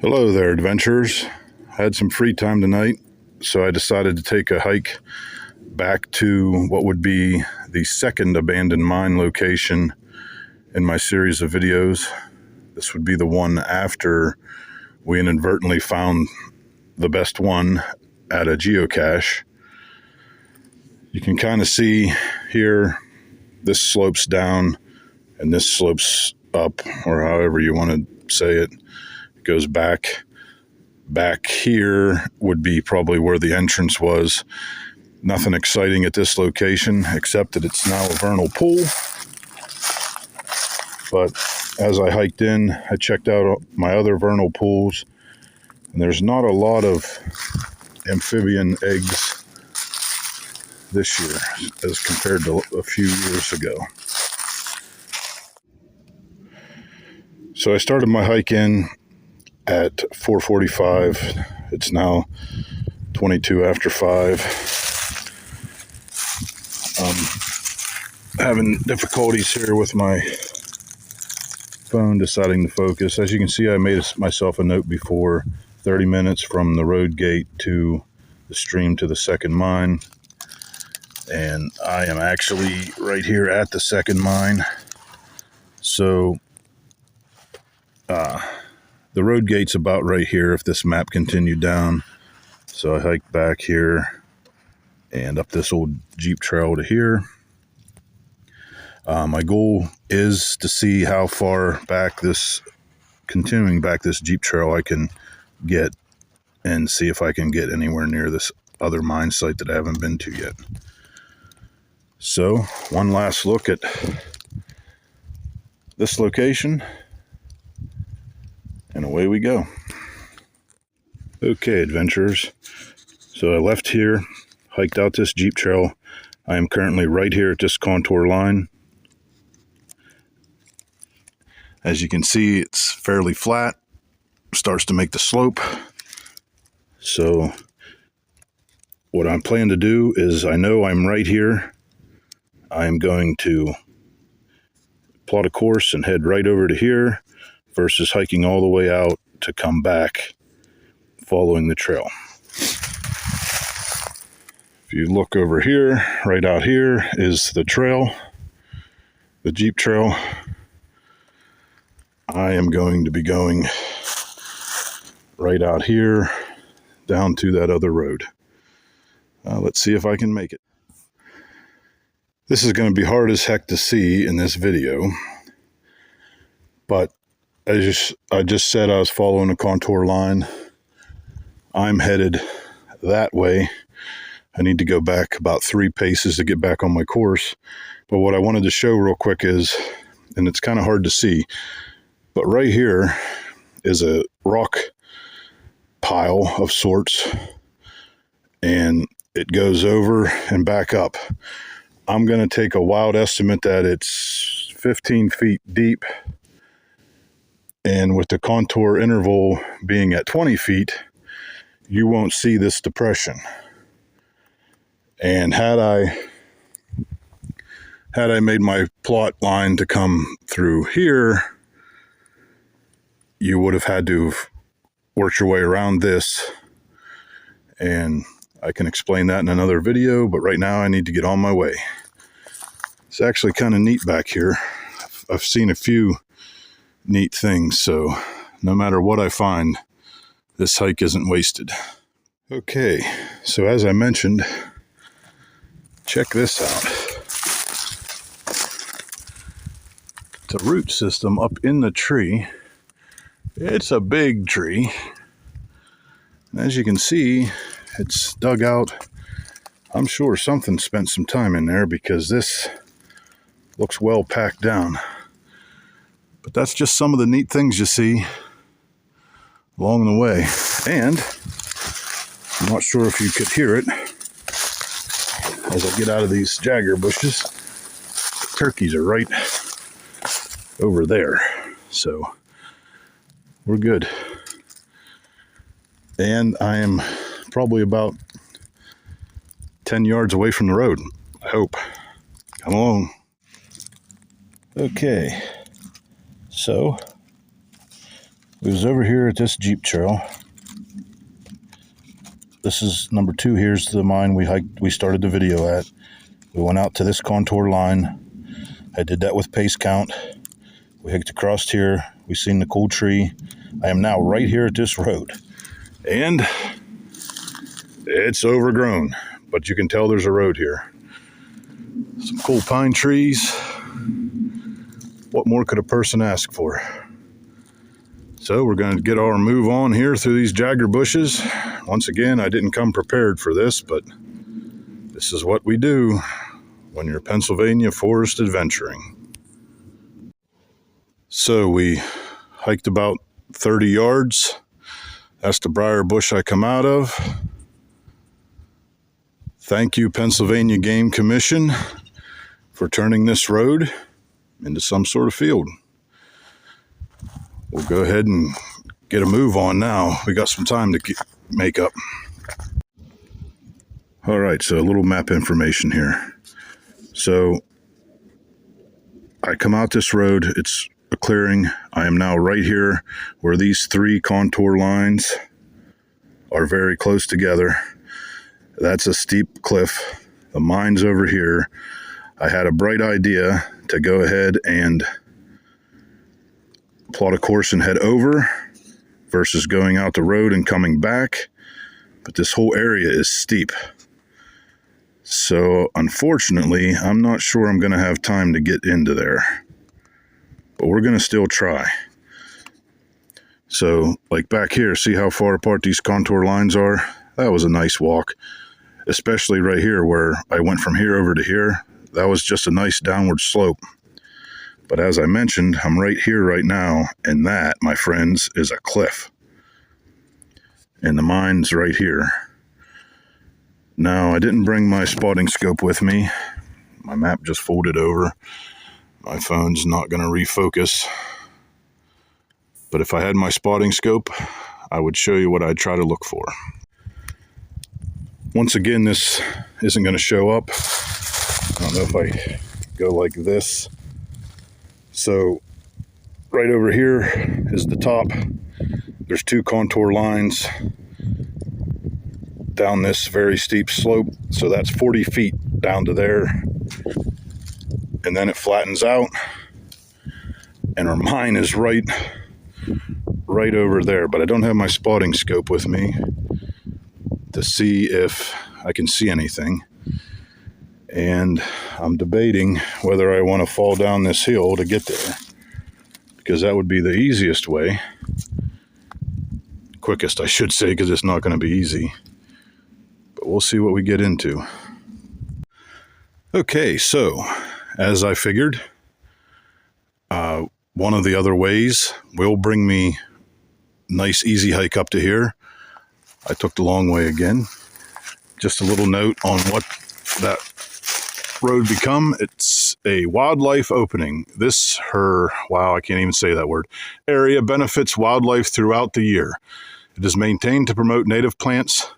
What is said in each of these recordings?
Hello there, adventurers. I had some free time tonight, so I decided to take a hike back to what would be the second abandoned mine location in my series of videos. This would be the one after we inadvertently found the best one at a geocache. You can kind of see here, this slopes down and this slopes up, or however you want to say it. Goes back here would be probably where the entrance was. Nothing exciting at this location except that it's now a vernal pool. But as I hiked in, I checked out my other vernal pools, and there's not a lot of amphibian eggs this year as compared to a few years ago. So I started my hike in at 4:45. It's now 22 after 5. Having difficulties here with my phone deciding to focus. As you can see, I made myself a note before, 30 minutes from the road gate to the stream to the second mine. And I am actually right here at the second mine. So the road gate's about right here if this map continued down. So I hiked back here and up this old Jeep trail to here. My goal is to see how far back continuing back this Jeep trail I can get, and see if I can get anywhere near this other mine site that I haven't been to yet. So one last look at this location, and away we go. Okay, adventurers. So I left here, hiked out this Jeep trail. I am currently right here at this contour line. As you can see, it's fairly flat, starts to make the slope. So what I'm planning to do is, I know I'm right here. I'm going to plot a course and head right over to here, versus hiking all the way out to come back following the trail. If you look over here, right out here is the trail, the Jeep trail. I am going to be going right out here down to that other road. Let's see if I can make it. This is going to be hard as heck to see in this video, but I just said I was following a contour line. I'm headed that way. I need to go back about 3 paces to get back on my course. But what I wanted to show real quick is, and it's kind of hard to see, but right here is a rock pile of sorts, and it goes over and back up. I'm going to take a wild estimate that it's 15 feet deep. And with the contour interval being at 20 feet, you won't see this depression. And had I made my plot line to come through here, you would have had to have worked your way around this. And I can explain that in another video, but right now I need to get on my way. It's actually kind of neat back here. I've seen a few neat things, so no matter what I find, this hike isn't wasted. Okay, so as I mentioned, check this out. It's a root system up in the tree. It's a big tree. And as you can see, it's dug out. I'm sure something spent some time in there, because this looks well packed down. But that's just some of the neat things you see along the way. And I'm not sure if you could hear it as I get out of these jagger bushes. The turkeys are right over there. So we're good. And I am probably about 10 yards away from the road, I hope. Come along. Okay. So We was over here at this Jeep trail. This is number 2. Here's the mine we started the video at. We went out to this contour line. I did that with pace count. We hiked across here. We seen the cool tree. I am now right here at this road. And it's overgrown, but you can tell there's a road here. Some cool pine trees. What more could a person ask for? So we're going to get our move on here through these jagger bushes. Once again, I didn't come prepared for this, but this is what we do when you're Pennsylvania forest adventuring. So we hiked about 30 yards. That's the briar bush I come out of. Thank you, Pennsylvania Game Commission, for turning this road into some sort of field. We'll go ahead and get a move on now. We got some time to make up. All right, so a little map information here. So I come out this road. It's a clearing. I am now right here where these 3 contour lines are very close together. That's a steep cliff. The mine's over here. I had a bright idea to go ahead and plot a course and head over versus going out the road and coming back. But this whole area is steep. So unfortunately, I'm not sure I'm going to have time to get into there. But we're going to still try. So like back here, see how far apart these contour lines are? That was a nice walk. Especially right here where I went from here over to here. That was just a nice downward slope. But as I mentioned, I'm right here right now, and that, my friends, is a cliff. And the mine's right here. Now, I didn't bring my spotting scope with me. My map just folded over. My phone's not going to refocus. But if I had my spotting scope, I would show you what I'd try to look for. Once again, this isn't going to show up. I don't know if I go like this. So right over here is the top. There's 2 contour lines down this very steep slope. So that's 40 feet down to there. And then it flattens out. And our mine is right over there. But I don't have my spotting scope with me to see if I can see anything. And I'm debating whether I want to fall down this hill to get there, because that would be the easiest way. Quickest, I should say, because it's not going to be easy. But we'll see what we get into. Okay, so as I figured, one of the other ways will bring me nice easy hike up to here. I took the long way again. Just a little note on what that road become. It's a wildlife opening. Wow, I can't even say that word. Area benefits wildlife throughout the year. It is maintained to promote native plants.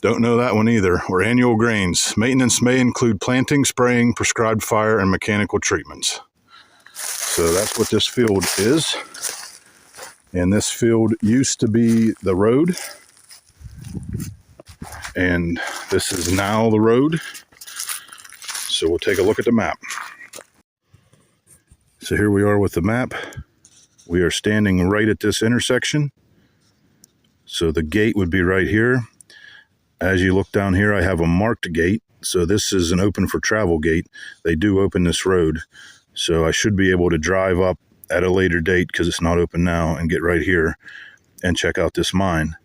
Don't know that one either. Or annual grains. Maintenance may include planting, spraying, prescribed fire, and mechanical treatments. So that's what this field is. And this field used to be the road. And this is now the road. So we'll take a look at the map. So here we are with the map. We are standing right at this intersection. So the gate would be right here. As you look down here, I have a marked gate. So this is an open for travel gate. They do open this road. So I should be able to drive up at a later date, because it's not open now, and get right here and check out this mine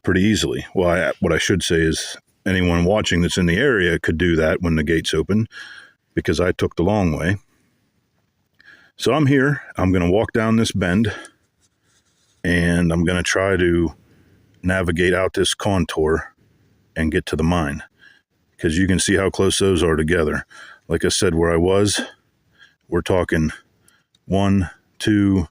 pretty easily. Well, what I should say is anyone watching that's in the area could do that when the gates open, because I took the long way. So I'm here. I'm going to walk down this bend, and I'm going to try to navigate out this contour and get to the mine, because you can see how close those are together. Like I said, where I was, we're talking 1, 2,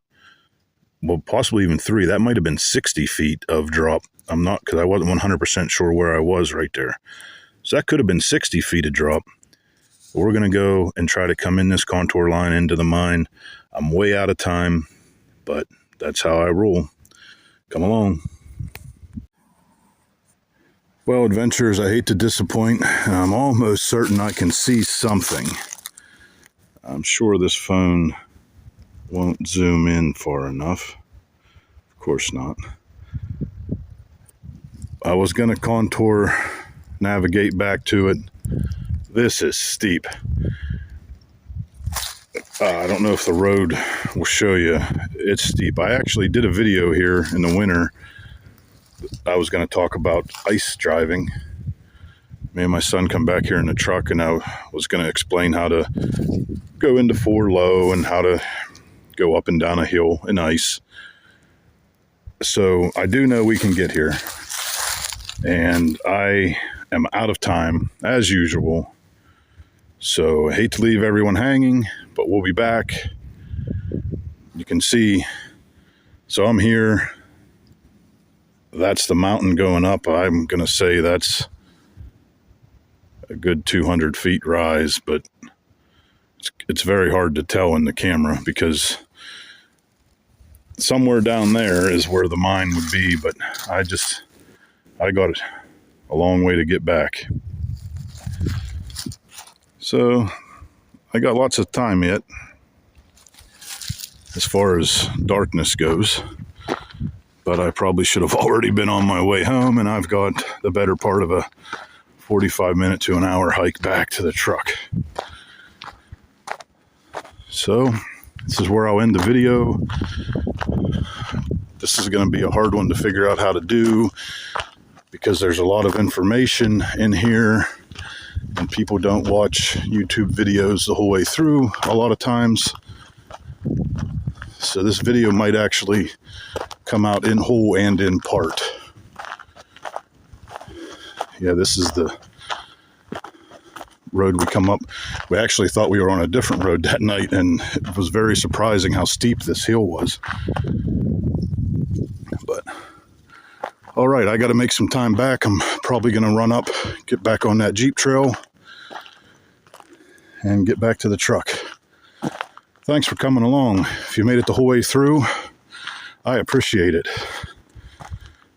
well, possibly even 3. That might have been 60 feet of drop. I'm not, because I wasn't 100% sure where I was right there. So that could have been 60 feet of drop. But we're going to go and try to come in this contour line into the mine. I'm way out of time, but that's how I roll. Come along. Well, adventurers, I hate to disappoint. I'm almost certain I can see something. I'm sure this phone won't zoom in far enough. Of course not. I was going to contour, navigate back to it. This is steep. I don't know if the road will show you. It's steep. I actually did a video here in the winter. I was going to talk about ice driving. Me and my son come back here in the truck, and I was going to explain how to go into 4 low and how to go up and down a hill in ice. So I do know we can get here, and I am out of time as usual. So I hate to leave everyone hanging, but we'll be back. You can see, so I'm here. That's the mountain going up. I'm going to say that's a good 200 feet rise, but it's very hard to tell in the camera because somewhere down there is where the mine would be, but I got a long way to get back. So I got lots of time yet as far as darkness goes, but I probably should have already been on my way home, and I've got the better part of a 45-minute to an hour hike back to the truck. So this is where I'll end the video. This is going to be a hard one to figure out how to do because there's a lot of information in here, and people don't watch YouTube videos the whole way through a lot of times. So this video might actually come out in whole and in part. Yeah, this is the road we come up. We actually thought we were on a different road that night, and it was very surprising how steep this hill was. But all right, I got to make some time back. I'm probably going to run up, get back on that Jeep trail, and get back to the truck. Thanks for coming along. If you made it the whole way through, I appreciate it.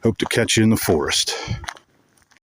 Hope to catch you in the forest.